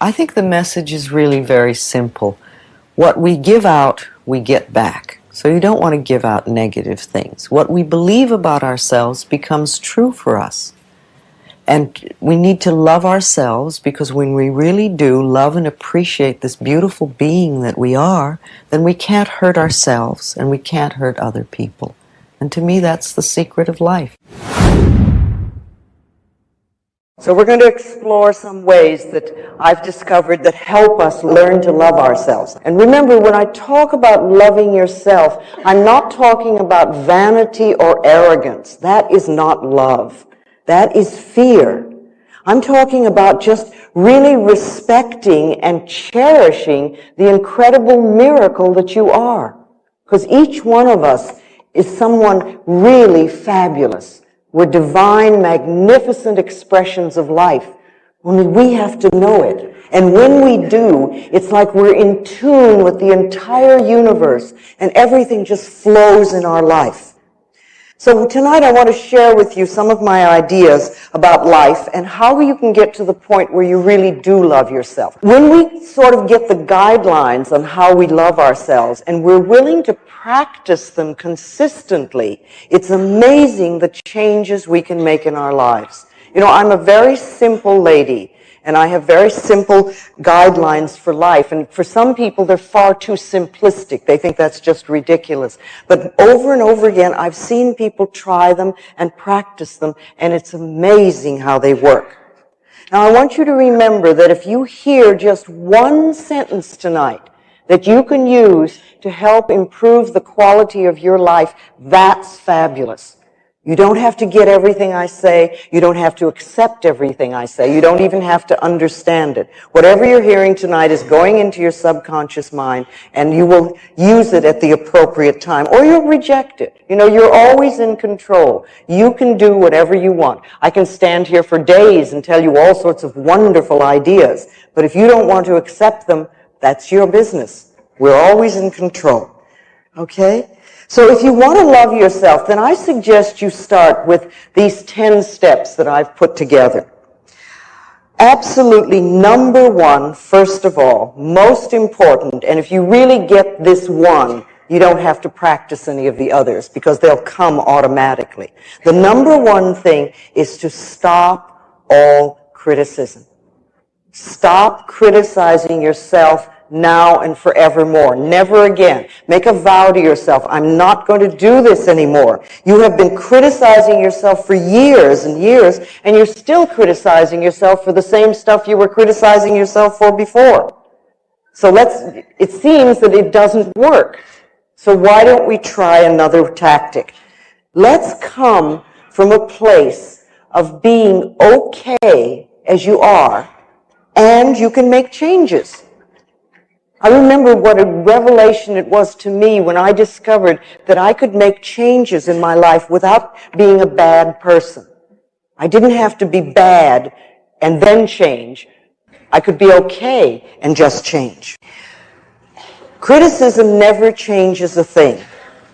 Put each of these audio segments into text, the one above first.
I think the message is really very simple. What we give out, we get back. So you don't want to give out negative things. What we believe about ourselves becomes true for us. And we need to love ourselves, because when we really do love and appreciate this beautiful being that we are, then we can't hurt ourselves and we can't hurt other people. And to me, that's the secret of life. So we're going to explore some ways that I've discovered that help us learn to love ourselves. And remember, when I talk about loving yourself, I'm not talking about vanity or arrogance. That is not love. That is fear. I'm talking about just really respecting and cherishing the incredible miracle that you are. Because each one of us is someone really fabulous. We're divine, magnificent expressions of life. Only we have to know it. And when we do, it's like we're in tune with the entire universe, and everything just flows in our life. So tonight I want to share with you some of my ideas about life and how you can get to the point where you really do love yourself. When we sort of get the guidelines on how we love ourselves and we're willing to practice them consistently, it's amazing the changes we can make in our lives. You know, I'm a very simple lady, and I have very simple guidelines for life. And for some people, they're far too simplistic. They think that's just ridiculous. But over and over again, I've seen people try them and practice them, and it's amazing how they work. Now, I want you to remember that if you hear just one sentence tonight that you can use to help improve the quality of your life, that's fabulous. You don't have to get everything I say. You don't have to accept everything I say. You don't even have to understand it. Whatever you're hearing tonight is going into your subconscious mind, and you will use it at the appropriate time, or you'll reject it. You know, you're always in control. You can do whatever you want. I can stand here for days and tell you all sorts of wonderful ideas, but if you don't want to accept them, that's your business. We're always in control. Okay? So if you want to love yourself, then I suggest you start with these 10 steps that I've put together. Absolutely number one, first of all, most important, and if you really get this one, you don't have to practice any of the others because they'll come automatically. The number one thing is to stop all criticism. Stop criticizing yourself now and forevermore. Never again. Make a vow to yourself, I'm not going to do this anymore. You have been criticizing yourself for years and years, and you're still criticizing yourself for the same stuff you were criticizing yourself for before. So it seems that it doesn't work. So why don't we try another tactic? Let's come from a place of being okay as you are, and you can make changes. I remember what a revelation it was to me when I discovered that I could make changes in my life without being a bad person. I didn't have to be bad and then change. I could be okay and just change. Criticism never changes a thing.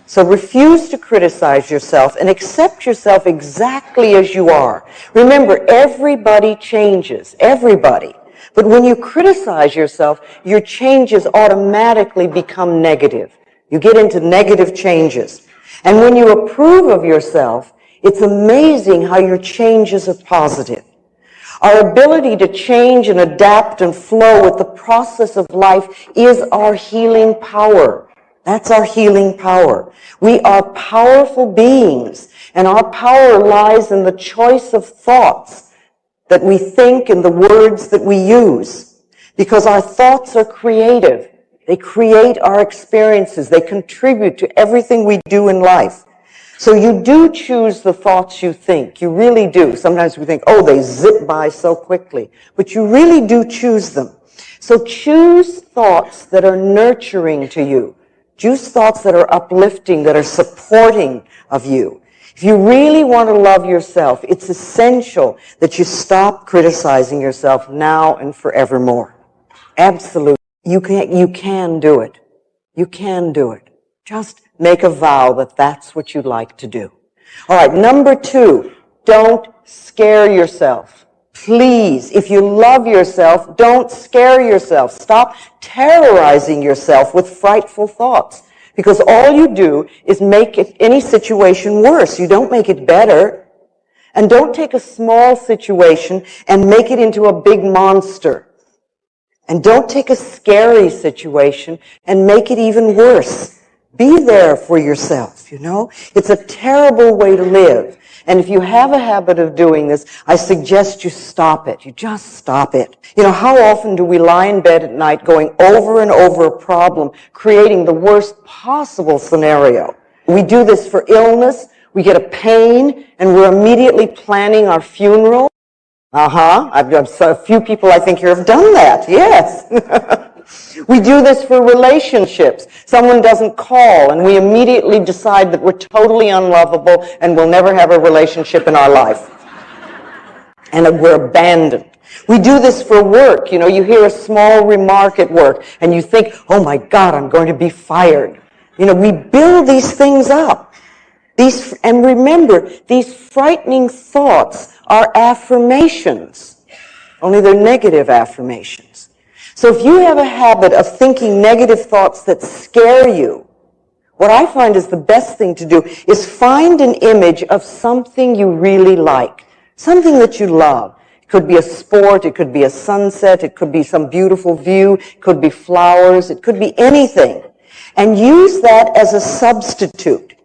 So refuse to criticize yourself and accept yourself exactly as you are. Remember, everybody changes. Everybody. But when you criticize yourself, your changes automatically become negative. You get into negative changes. And when you approve of yourself, it's amazing how your changes are positive. Our ability to change and adapt and flow with the process of life is our healing power. That's our healing power. We are powerful beings, and our power lies in the choice of thoughts that we think and the words that we use. Because our thoughts are creative. They create our experiences. They contribute to everything we do in life. So you do choose the thoughts you think. You really do. Sometimes we think, oh, they zip by so quickly. But you really do choose them. So choose thoughts that are nurturing to you. Choose thoughts that are uplifting, that are supporting of you. If you really want to love yourself, it's essential that you stop criticizing yourself now and forevermore. Absolutely. You can do it. You can do it. Just make a vow that that's what you'd like to do. All right, number two, don't scare yourself. Please, if you love yourself, don't scare yourself. Stop terrorizing yourself with frightful thoughts, because all you do is make any situation worse. You don't make it better. And don't take a small situation and make it into a big monster. And don't take a scary situation and make it even worse. Be there for yourself, you know? It's a terrible way to live. And if you have a habit of doing this, I suggest you stop it. You just stop it. You know, how often do we lie in bed at night going over and over a problem, creating the worst possible scenario? We do this for illness. We get a pain, and we're immediately planning our funeral. A few people I think here have done that. Yes. We do this for relationships. Someone doesn't call, and we immediately decide that we're totally unlovable and we'll never have a relationship in our life. And that we're abandoned. We do this for work. You know, you hear a small remark at work, and you think, oh my God, I'm going to be fired. You know, we build these things up. And remember, these frightening thoughts are affirmations, only they're negative affirmations. So if you have a habit of thinking negative thoughts that scare you, what I find is the best thing to do is find an image of something you really like, something that you love. It could be a sport, it could be a sunset, it could be some beautiful view, it could be flowers, it could be anything. And use that as a substitute.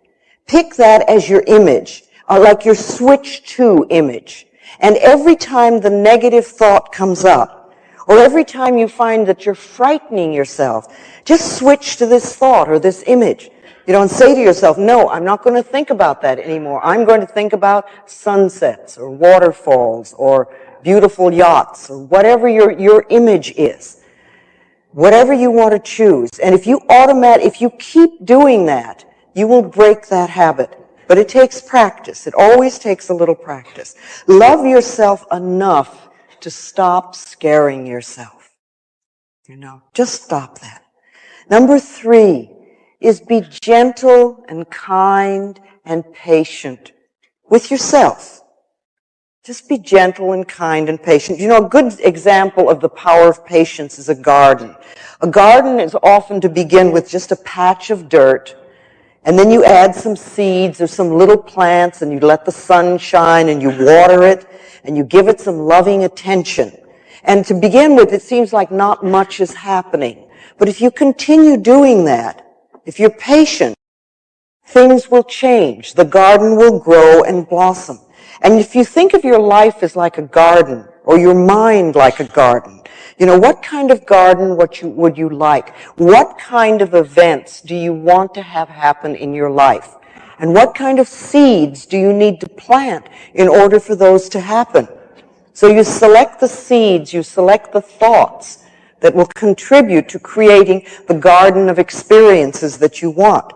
Pick that as your image, like your switch to image. And every time the negative thought comes up, or every time you find that you're frightening yourself, just switch to this thought or this image. You know, and say to yourself, no, I'm not going to think about that anymore. I'm going to think about sunsets or waterfalls or beautiful yachts or whatever your image is. Whatever you want to choose. And if you keep doing that, you will break that habit. But it takes practice. It always takes a little practice. Love yourself enough to stop scaring yourself. You know, just stop that. Number 3 is be gentle and kind and patient with yourself. Just be gentle and kind and patient. You know, a good example of the power of patience is a garden. A garden is often to begin with just a patch of dirt, and then you add some seeds or some little plants, and you let the sun shine, and you water it, and you give it some loving attention. And to begin with, it seems like not much is happening. But if you continue doing that, if you're patient, things will change. The garden will grow and blossom. And if you think of your life as like a garden, or your mind like a garden, you know, what kind of garden would you like? What kind of events do you want to have happen in your life? And what kind of seeds do you need to plant in order for those to happen? So you select the seeds, you select the thoughts that will contribute to creating the garden of experiences that you want.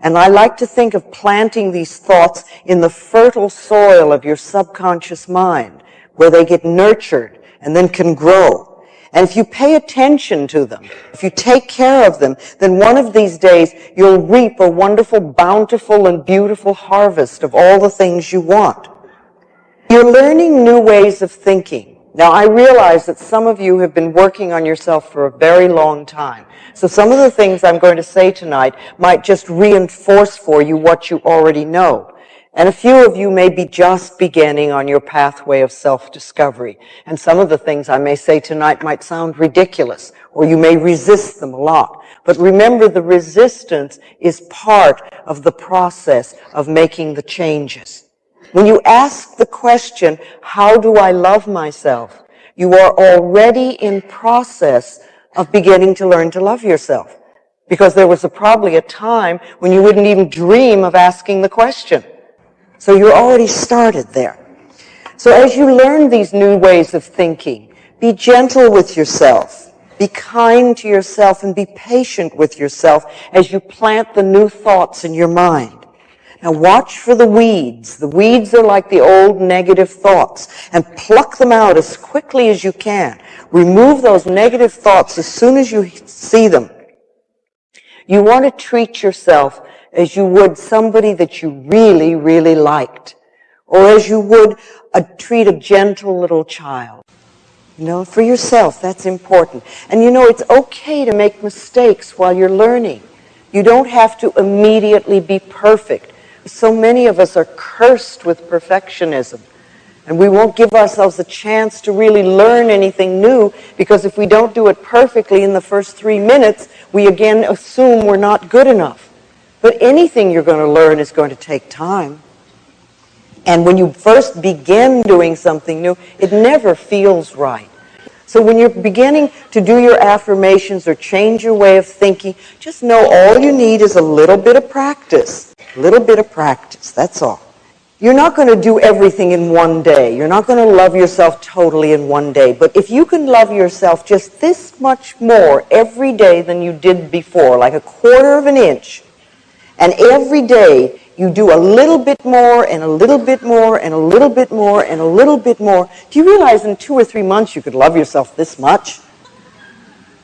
And I like to think of planting these thoughts in the fertile soil of your subconscious mind, where they get nurtured and then can grow. And if you pay attention to them, if you take care of them, then one of these days you'll reap a wonderful, bountiful, and beautiful harvest of all the things you want. You're learning new ways of thinking. Now, I realize that some of you have been working on yourself for a very long time. So some of the things I'm going to say tonight might just reinforce for you what you already know. And a few of you may be just beginning on your pathway of self-discovery. And some of the things I may say tonight might sound ridiculous, or you may resist them a lot. But remember, the resistance is part of the process of making the changes. When you ask the question, how do I love myself? You are already in process of beginning to learn to love yourself. Because there was probably a time when you wouldn't even dream of asking the question. So you're already started there. So as you learn these new ways of thinking, be gentle with yourself, be kind to yourself, and be patient with yourself as you plant the new thoughts in your mind. Now watch for the weeds. The weeds are like the old negative thoughts, and pluck them out as quickly as you can. Remove those negative thoughts as soon as you see them. You want to treat yourself as you would somebody that you really, really liked. or as you would treat a gentle little child. For yourself, that's important. And it's okay to make mistakes while you're learning. You don't have to immediately be perfect. So many of us are cursed with perfectionism. And we won't give ourselves a chance to really learn anything new, because if we don't do it perfectly in the first 3 minutes, we again assume we're not good enough. But anything you're going to learn is going to take time. And when you first begin doing something new, it never feels right. So when you're beginning to do your affirmations or change your way of thinking, just know all you need is a little bit of practice. A little bit of practice, that's all. You're not going to do everything in one day. You're not going to love yourself totally in one day. But if you can love yourself just this much more every day than you did before, like a quarter of an inch, and every day you do a little bit more and a little bit more and a little bit more and a little bit more, do you realize in 2 or 3 months you could love yourself this much?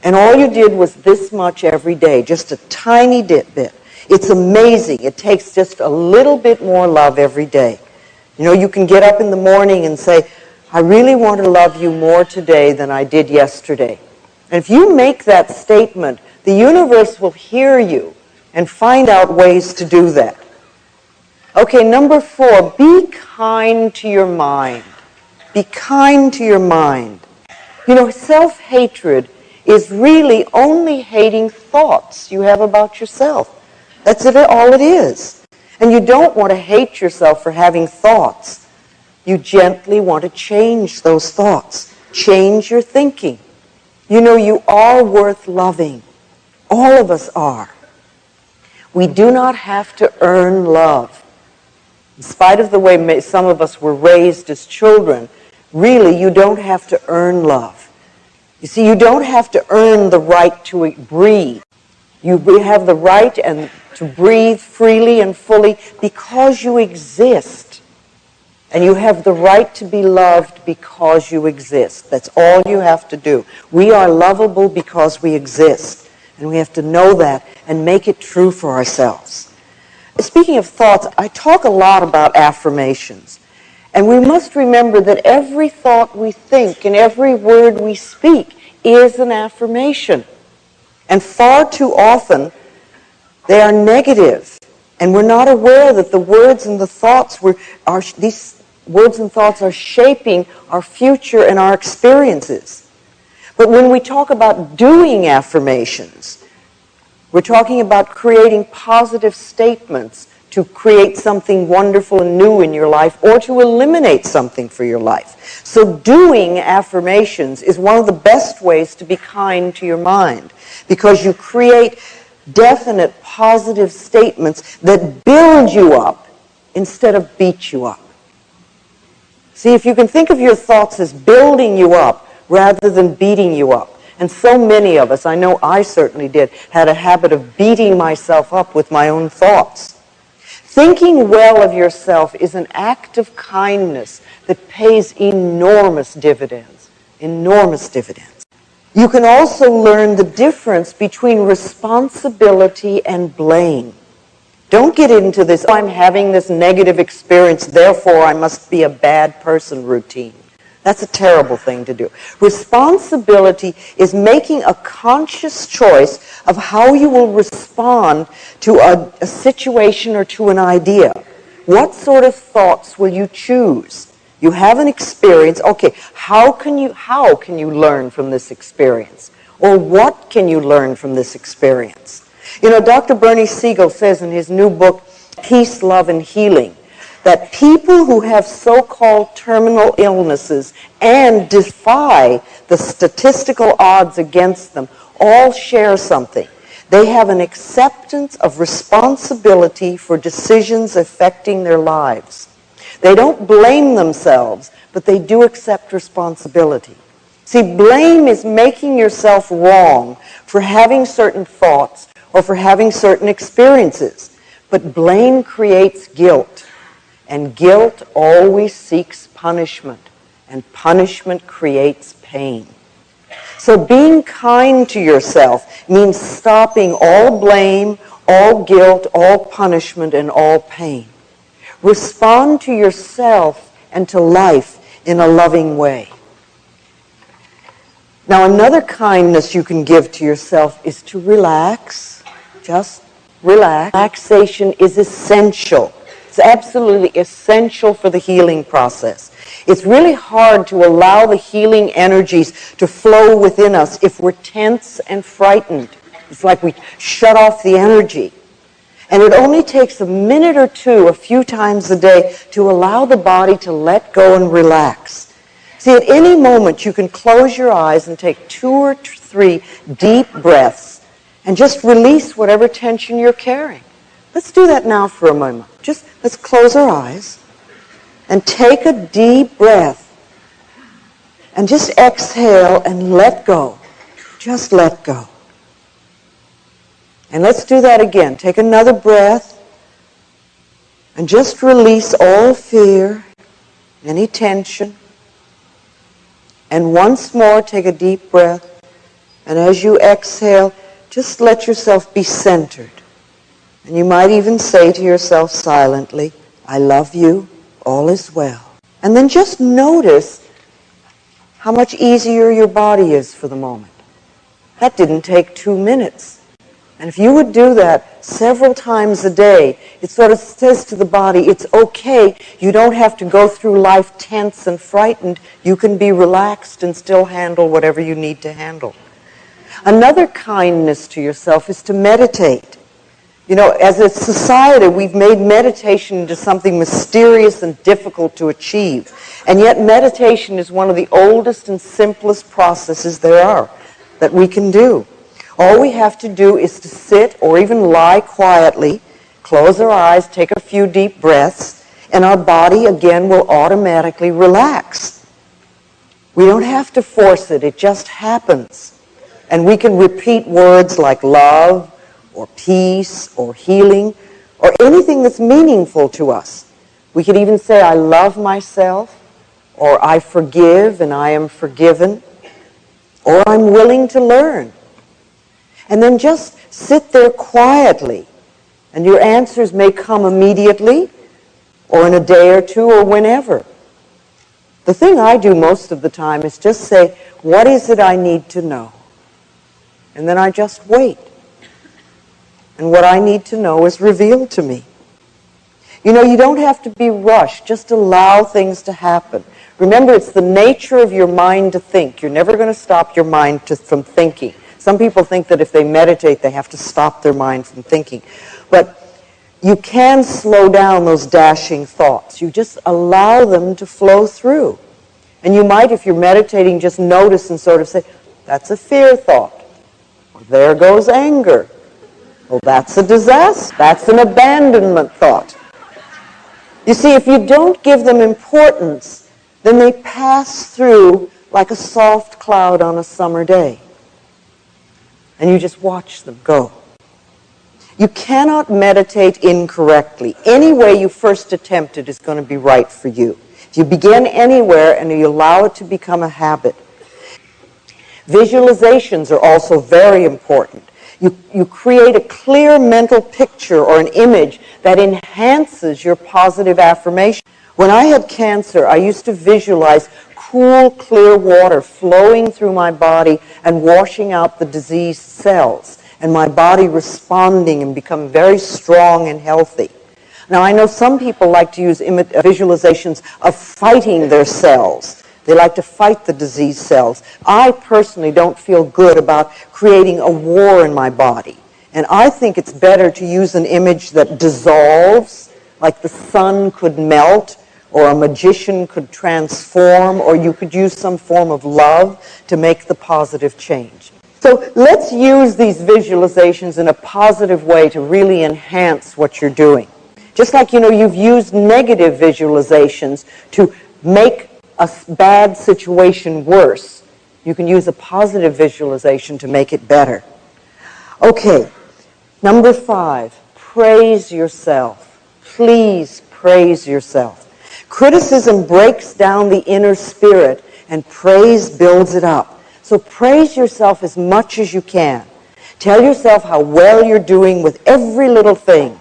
And all you did was this much every day, just a tiny bit. It's amazing. It takes just a little bit more love every day. You can get up in the morning and say, I really want to love you more today than I did yesterday. And if you make that statement, the universe will hear you and find out ways to do that. Okay, number 4, be kind to your mind. Be kind to your mind. Self-hatred is really only hating thoughts you have about yourself. That's all it is. And you don't want to hate yourself for having thoughts. You gently want to change those thoughts. Change your thinking. You are worth loving. All of us are. We do not have to earn love. In spite of the way some of us were raised as children, really you don't have to earn love. You see, you don't have to earn the right to breathe. You have the right to breathe freely and fully because you exist. And you have the right to be loved because you exist. That's all you have to do. We are lovable because we exist. And we have to know that and make it true for ourselves. Speaking of thoughts, I talk a lot about affirmations. And we must remember that every thought we think and every word we speak is an affirmation. And far too often, they are negative. And we're not aware that the words and the thoughts these words and thoughts are shaping our future and our experiences. But when we talk about doing affirmations, we're talking about creating positive statements to create something wonderful and new in your life or to eliminate something for your life. So doing affirmations is one of the best ways to be kind to your mind, because you create definite positive statements that build you up instead of beat you up. See, if you can think of your thoughts as building you up rather than beating you up. And so many of us, I know I certainly did, had a habit of beating myself up with my own thoughts. Thinking well of yourself is an act of kindness that pays enormous dividends. Enormous dividends. You can also learn the difference between responsibility and blame. Don't get into this, I'm having this negative experience, therefore I must be a bad person routine. That's a terrible thing to do. Responsibility is making a conscious choice of how you will respond to a situation or to an idea. What sort of thoughts will you choose? You have an experience. Okay, how can you learn from this experience? Or what can you learn from this experience? Dr. Bernie Siegel says in his new book, Peace, Love, and Healing, that people who have so-called terminal illnesses and defy the statistical odds against them all share something. They have an acceptance of responsibility for decisions affecting their lives. They don't blame themselves, but they do accept responsibility. See, blame is making yourself wrong for having certain thoughts or for having certain experiences. But blame creates guilt. And guilt always seeks punishment, and punishment creates pain. So being kind to yourself means stopping all blame, all guilt, all punishment, and all pain. Respond to yourself and to life in a loving way. Now, another kindness you can give to yourself is to relax. Just relax. Relaxation is essential. It's absolutely essential for the healing process. It's really hard to allow the healing energies to flow within us if we're tense and frightened. It's like we shut off the energy. And it only takes a minute or two, a few times a day, to allow the body to let go and relax. See, at any moment, you can close your eyes and take 2 or 3 deep breaths and just release whatever tension you're carrying. Let's do that now for a moment. Just let's close our eyes and take a deep breath and just exhale and let go. Just let go. And let's do that again. Take another breath and just release all fear, any tension. And once more, take a deep breath. And as you exhale, just let yourself be centered. And you might even say to yourself silently, I love you, all is well. And then just notice how much easier your body is for the moment. That didn't take 2 minutes. And if you would do that several times a day, it sort of says to the body, it's okay, you don't have to go through life tense and frightened. You can be relaxed and still handle whatever you need to handle. Another kindness to yourself is to meditate. You know, as a society, we've made meditation into something mysterious and difficult to achieve. And yet meditation is one of the oldest and simplest processes there are that we can do. All we have to do is to sit or even lie quietly, close our eyes, take a few deep breaths, and our body again will automatically relax. We don't have to force it, it just happens. And we can repeat words like love, or peace, or healing, or anything that's meaningful to us. We could even say, I love myself, or I forgive and I am forgiven, or I'm willing to learn. And then just sit there quietly, and your answers may come immediately, or in a day or two, or whenever. The thing I do most of the time is just say, what is it I need to know? And then I just wait. And what I need to know is revealed to me. You know, you don't have to be rushed. Just allow things to happen. Remember, it's the nature of your mind to think. You're never going to stop your mind from thinking. Some people think that if they meditate, they have to stop their mind from thinking. But you can slow down those dashing thoughts. You just allow them to flow through. And you might, if you're meditating, just notice and sort of say, that's a fear thought. Or there goes anger. Well, that's a disaster. That's an abandonment thought. You see, if you don't give them importance, then they pass through like a soft cloud on a summer day. And you just watch them go. You cannot meditate incorrectly. Any way you first attempt it is going to be right for you. If you begin anywhere and you allow it to become a habit. Visualizations are also very important. You create a clear mental picture or an image that enhances your positive affirmation. When I had cancer, I used to visualize cool, clear water flowing through my body and washing out the diseased cells, and my body responding and become very strong and healthy. Now, I know some people like to use visualizations of fighting their cells. They like to fight the diseased cells. I personally don't feel good about creating a war in my body. And I think it's better to use an image that dissolves, like the sun could melt, or a magician could transform, or you could use some form of love to make the positive change. So let's use these visualizations in a positive way to really enhance what you're doing. Just like, you've used negative visualizations to make a bad situation worse. You can use a positive visualization to make it better. Okay, number 5, praise yourself. Please praise yourself. Criticism breaks down the inner spirit and praise builds it up. So praise yourself as much as you can. Tell yourself how well you're doing with every little thing.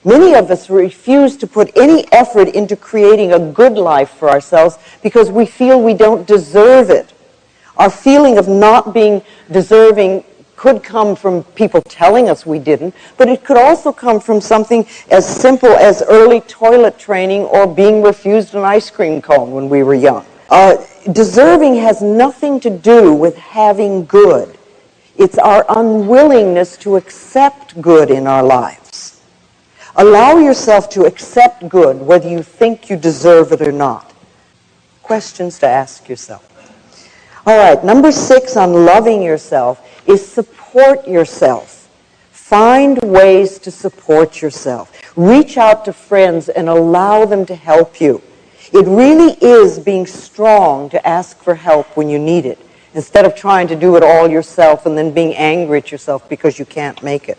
Many of us refuse to put any effort into creating a good life for ourselves because we feel we don't deserve it. Our feeling of not being deserving could come from people telling us we didn't, but it could also come from something as simple as early toilet training or being refused an ice cream cone when we were young. Deserving has nothing to do with having good. It's our unwillingness to accept good in our lives. Allow yourself to accept good, whether you think you deserve it or not. Questions to ask yourself. All right, number 6 on loving yourself is support yourself. Find ways to support yourself. Reach out to friends and allow them to help you. It really is being strong to ask for help when you need it, instead of trying to do it all yourself and then being angry at yourself because you can't make it.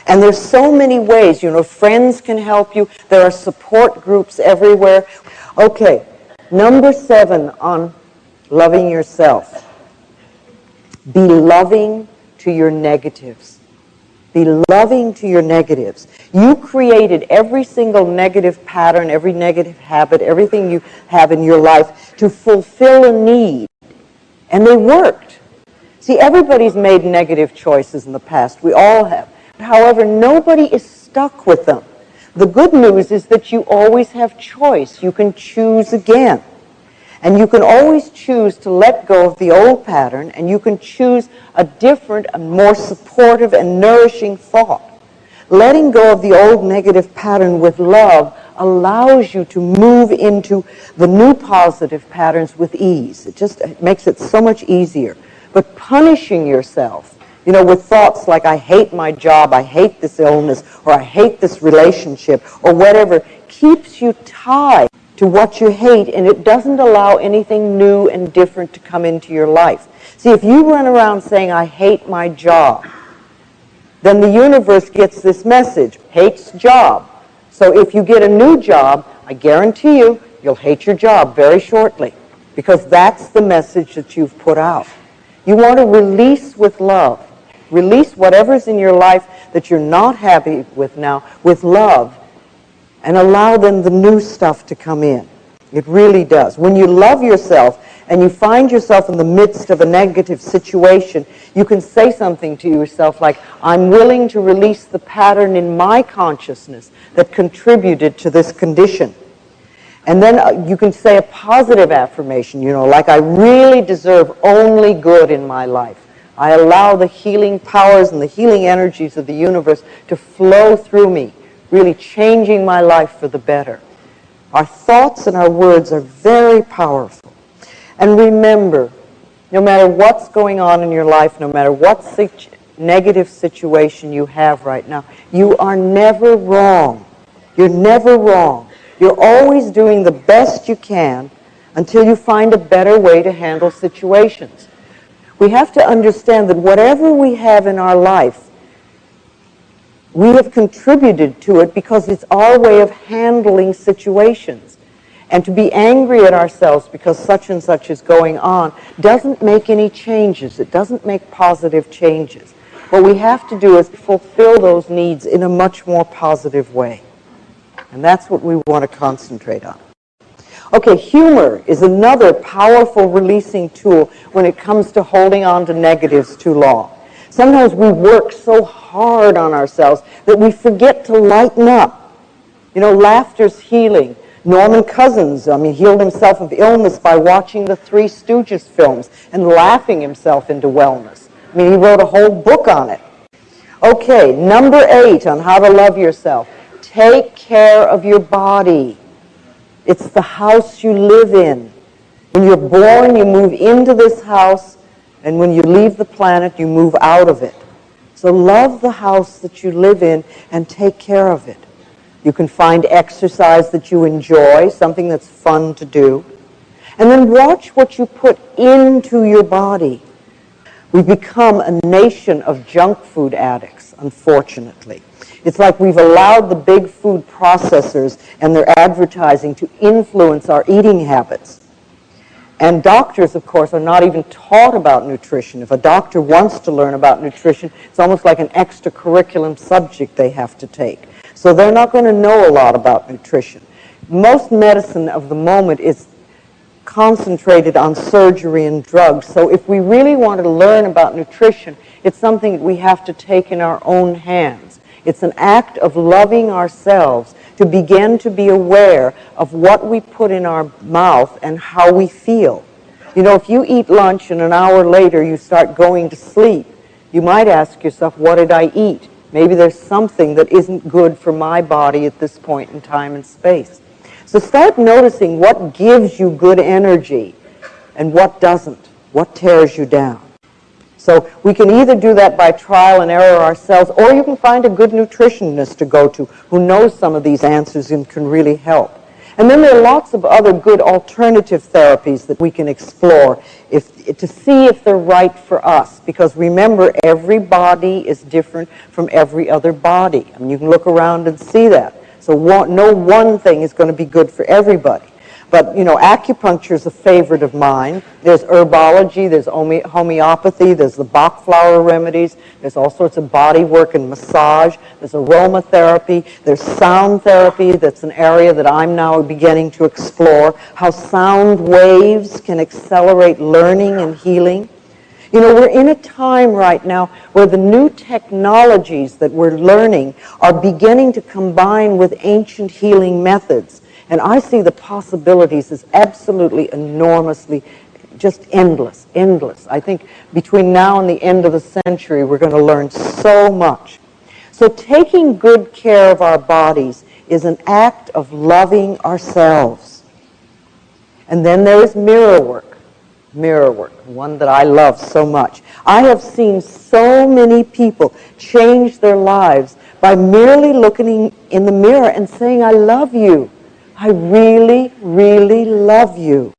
And there's so many ways, friends can help you. There are support groups everywhere. Okay, number 7 on loving yourself. Be loving to your negatives. Be loving to your negatives. You created every single negative pattern, every negative habit, everything you have in your life to fulfill a need. And they worked. See, everybody's made negative choices in the past. We all have. However, nobody is stuck with them. The good news is that you always have choice. You can choose again. And you can always choose to let go of the old pattern, and you can choose a different and more supportive and nourishing thought. Letting go of the old negative pattern with love allows you to move into the new positive patterns with ease. It makes it so much easier. But punishing yourself, with thoughts like, I hate my job, I hate this illness, or I hate this relationship, or whatever, keeps you tied to what you hate, and it doesn't allow anything new and different to come into your life. See, if you run around saying, I hate my job, then the universe gets this message, hates job. So if you get a new job, I guarantee you, you'll hate your job very shortly, because that's the message that you've put out. You want to release with love. Release whatever's in your life that you're not happy with now with love, and allow then the new stuff to come in. It really does. When you love yourself and you find yourself in the midst of a negative situation, you can say something to yourself like, I'm willing to release the pattern in my consciousness that contributed to this condition. And then you can say a positive affirmation, like, I really deserve only good in my life. I allow the healing powers and the healing energies of the universe to flow through me, really changing my life for the better. Our thoughts and our words are very powerful. And remember, no matter what's going on in your life, no matter what negative situation you have right now, you are never wrong. You're never wrong. You're always doing the best you can until you find a better way to handle situations. We have to understand that whatever we have in our life, we have contributed to it because it's our way of handling situations. And to be angry at ourselves because such and such is going on doesn't make any changes. It doesn't make positive changes. What we have to do is fulfill those needs in a much more positive way. And that's what we want to concentrate on. Okay, humor is another powerful releasing tool when it comes to holding on to negatives too long. Sometimes we work so hard on ourselves that we forget to lighten up. Laughter's healing. Norman Cousins, healed himself of illness by watching the Three Stooges films and laughing himself into wellness. He wrote a whole book on it. Okay, number 8 on how to love yourself. Take care of your body. It's the house you live in. When you're born, you move into this house, and when you leave the planet, you move out of it. So love the house that you live in and take care of it. You can find exercise that you enjoy, something that's fun to do. And then watch what you put into your body. We've become a nation of junk food addicts, unfortunately. It's like we've allowed the big food processors and their advertising to influence our eating habits. And doctors, of course, are not even taught about nutrition. If a doctor wants to learn about nutrition, it's almost like an extracurriculum subject they have to take. So they're not going to know a lot about nutrition. Most medicine of the moment is concentrated on surgery and drugs. So if we really want to learn about nutrition, it's something we have to take in our own hands. It's an act of loving ourselves to begin to be aware of what we put in our mouth and how we feel. You know, if you eat lunch and an hour later you start going to sleep, you might ask yourself, what did I eat? Maybe there's something that isn't good for my body at this point in time and space. So start noticing what gives you good energy and what doesn't, what tears you down. So we can either do that by trial and error ourselves, or you can find a good nutritionist to go to who knows some of these answers and can really help. And then there are lots of other good alternative therapies that we can explore to see if they're right for us. Because remember, every body is different from every other body. I mean, you can look around and see that. So no one thing is going to be good for everybody. But, you know, acupuncture is a favorite of mine. There's herbology, there's homeopathy, there's the Bach flower remedies, there's all sorts of body work and massage, there's aromatherapy, there's sound therapy. That's an area that I'm now beginning to explore, how sound waves can accelerate learning and healing. You know, we're in a time right now where the new technologies that we're learning are beginning to combine with ancient healing methods. And I see the possibilities as absolutely enormously, just endless, endless. I think between now and the end of the century, we're going to learn so much. So taking good care of our bodies is an act of loving ourselves. And then there is mirror work, one that I love so much. I have seen so many people change their lives by merely looking in the mirror and saying, I love you. I really, really love you.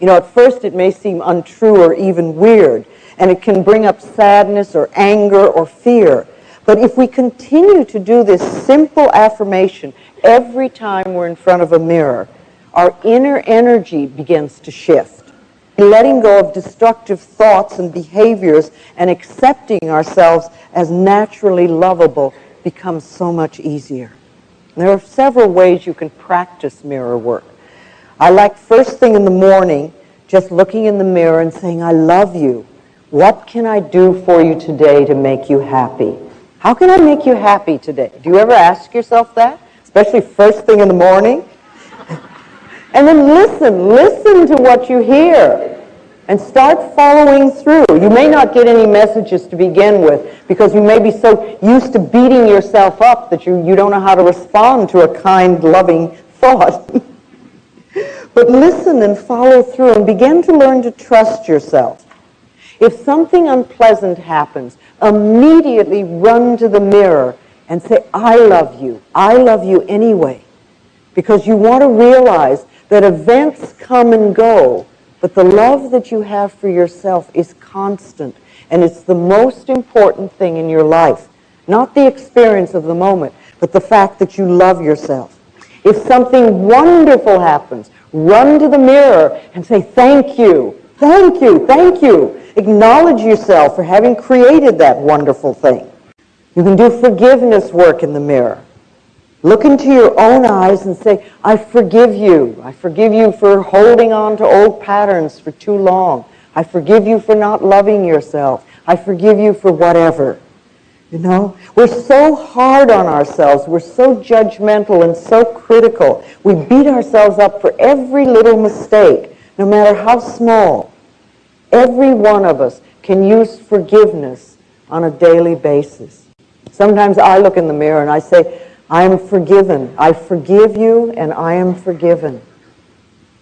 You know, at first it may seem untrue or even weird, and it can bring up sadness or anger or fear. But if we continue to do this simple affirmation every time we're in front of a mirror, our inner energy begins to shift. Letting go of destructive thoughts and behaviors and accepting ourselves as naturally lovable becomes so much easier. There are several ways you can practice mirror work. I like first thing in the morning, just looking in the mirror and saying, I love you. What can I do for you today to make you happy? How can I make you happy today? Do you ever ask yourself that? Especially first thing in the morning? And then listen to what you hear. And start following through. You may not get any messages to begin with because you may be so used to beating yourself up that you don't know how to respond to a kind, loving thought. But listen and follow through and begin to learn to trust yourself. If something unpleasant happens, immediately run to the mirror and say, I love you. I love you anyway. Because you want to realize that events come and go, but the love that you have for yourself is constant, and it's the most important thing in your life. Not the experience of the moment, but the fact that you love yourself. If something wonderful happens, run to the mirror and say, thank you, thank you, thank you. Acknowledge yourself for having created that wonderful thing. You can do forgiveness work in the mirror. Look into your own eyes and say, I forgive you. I forgive you for holding on to old patterns for too long. I forgive you for not loving yourself. I forgive you for whatever. You know, we're so hard on ourselves. We're so judgmental and so critical. We beat ourselves up for every little mistake, no matter how small. Every one of us can use forgiveness on a daily basis. Sometimes I look in the mirror and I say, I am forgiven. I forgive you and I am forgiven.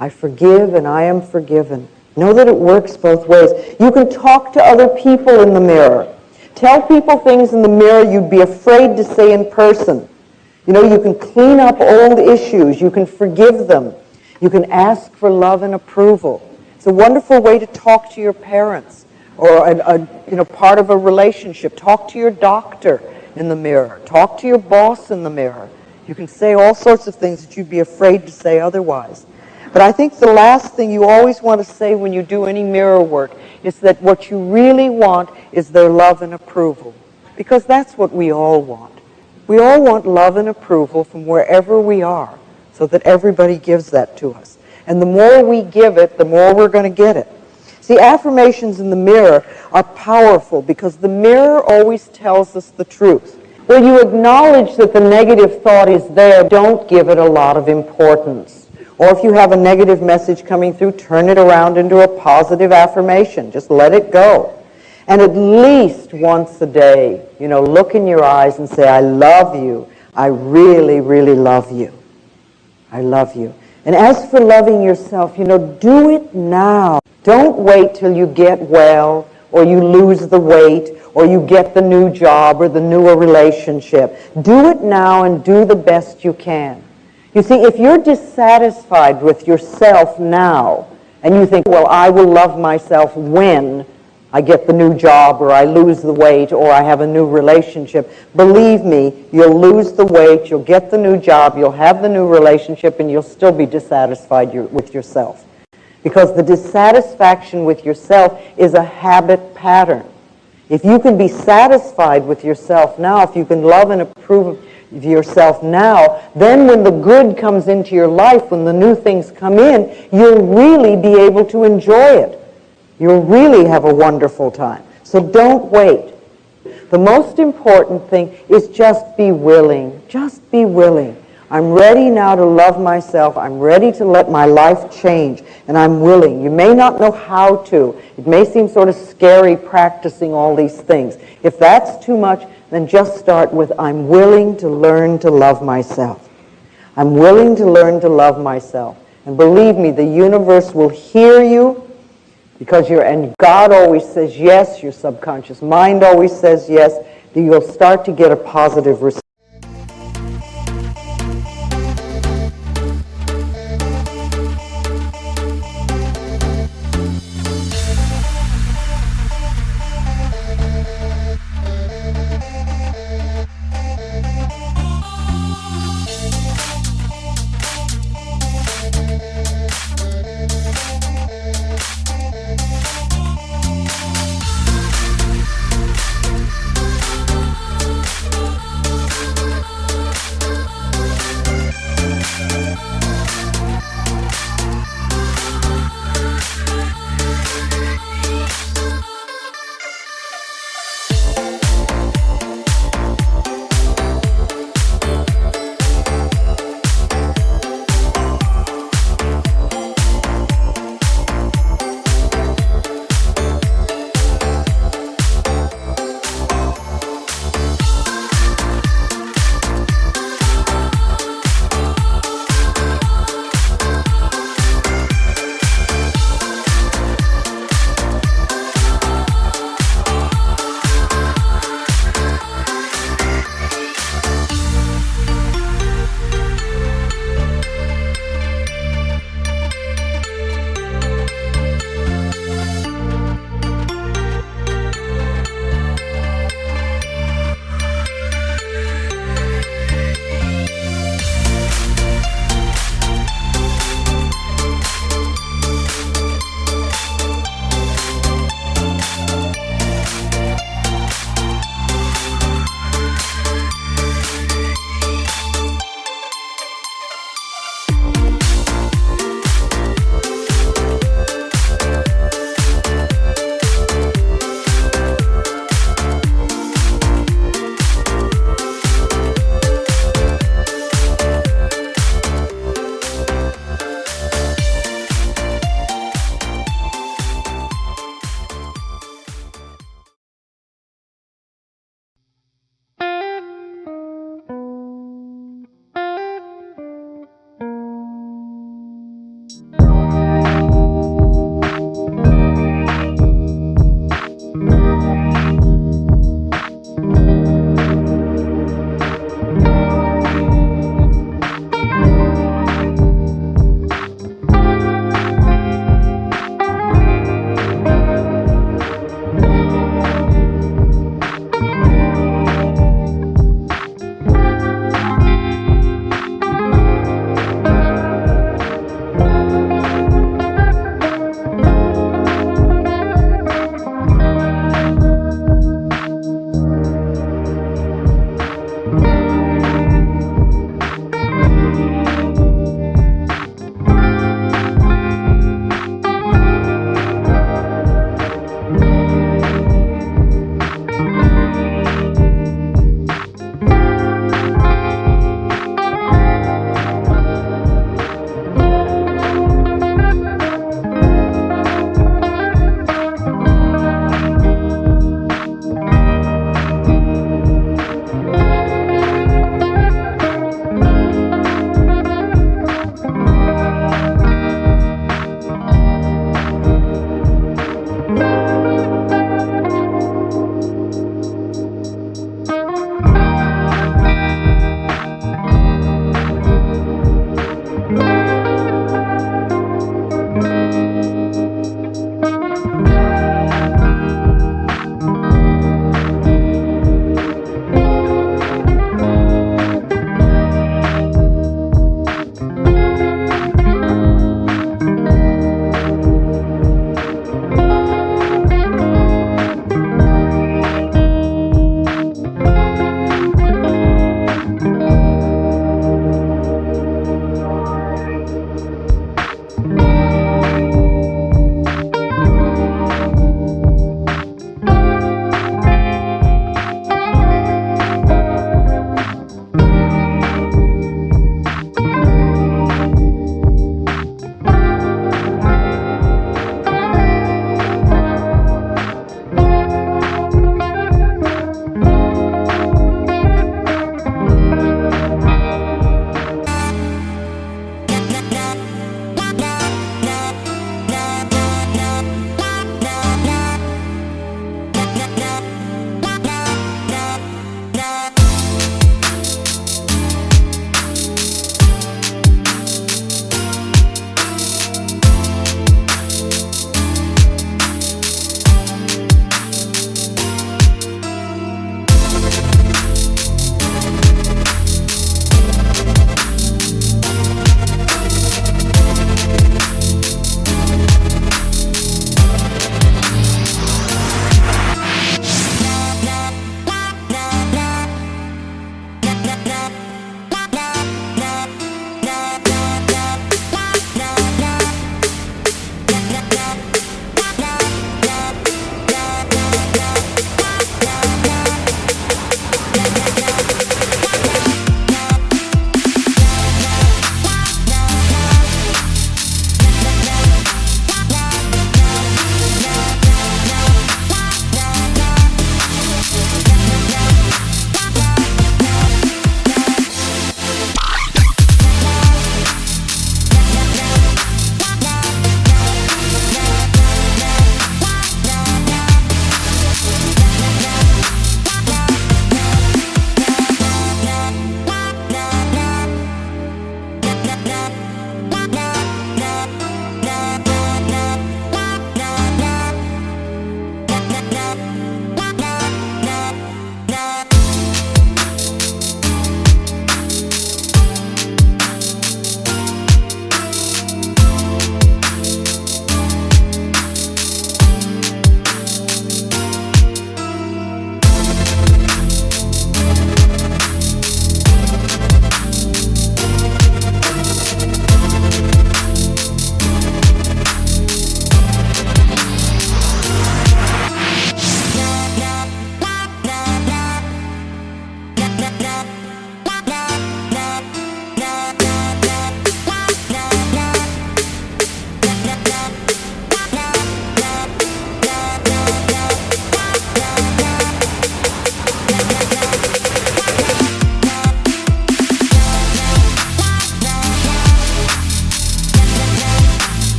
I forgive and I am forgiven. Know that it works both ways. You can talk to other people in the mirror. Tell people things in the mirror you'd be afraid to say in person. You know, you can clean up old issues. You can forgive them. You can ask for love and approval. It's a wonderful way to talk to your parents or part of a relationship. Talk to your doctor in the mirror. Talk to your boss in the mirror. You can say all sorts of things that you'd be afraid to say otherwise. But I think the last thing you always want to say when you do any mirror work is that what you really want is their love and approval. Because that's what we all want. We all want love and approval from wherever we are, so that everybody gives that to us. And the more we give it, the more we're going to get it. See, affirmations in the mirror are powerful because the mirror always tells us the truth. When you acknowledge that the negative thought is there, don't give it a lot of importance. Or if you have a negative message coming through, turn it around into a positive affirmation. Just let it go. And at least once a day, look in your eyes and say, I love you. I really, really love you. I love you. And as for loving yourself, do it now. Don't wait till you get well, or you lose the weight, or you get the new job or the newer relationship. Do it now and do the best you can. You see, if you're dissatisfied with yourself now, and you think, well, I will love myself when I get the new job, or I lose the weight, or I have a new relationship, believe me, you'll lose the weight, you'll get the new job, you'll have the new relationship, and you'll still be dissatisfied with yourself. Because the dissatisfaction with yourself is a habit pattern. If you can be satisfied with yourself now, if you can love and approve of yourself now, then when the good comes into your life, when the new things come in, you'll really be able to enjoy it. You'll really have a wonderful time. So don't wait. The most important thing is just be willing. Just be willing. I'm ready now to love myself. I'm ready to let my life change, and I'm willing. You may not know how to. It may seem sort of scary practicing all these things. If that's too much, then just start with, I'm willing to learn to love myself. I'm willing to learn to love myself. And believe me, the universe will hear you, and God always says yes, your subconscious mind always says yes. You'll start to get a positive response.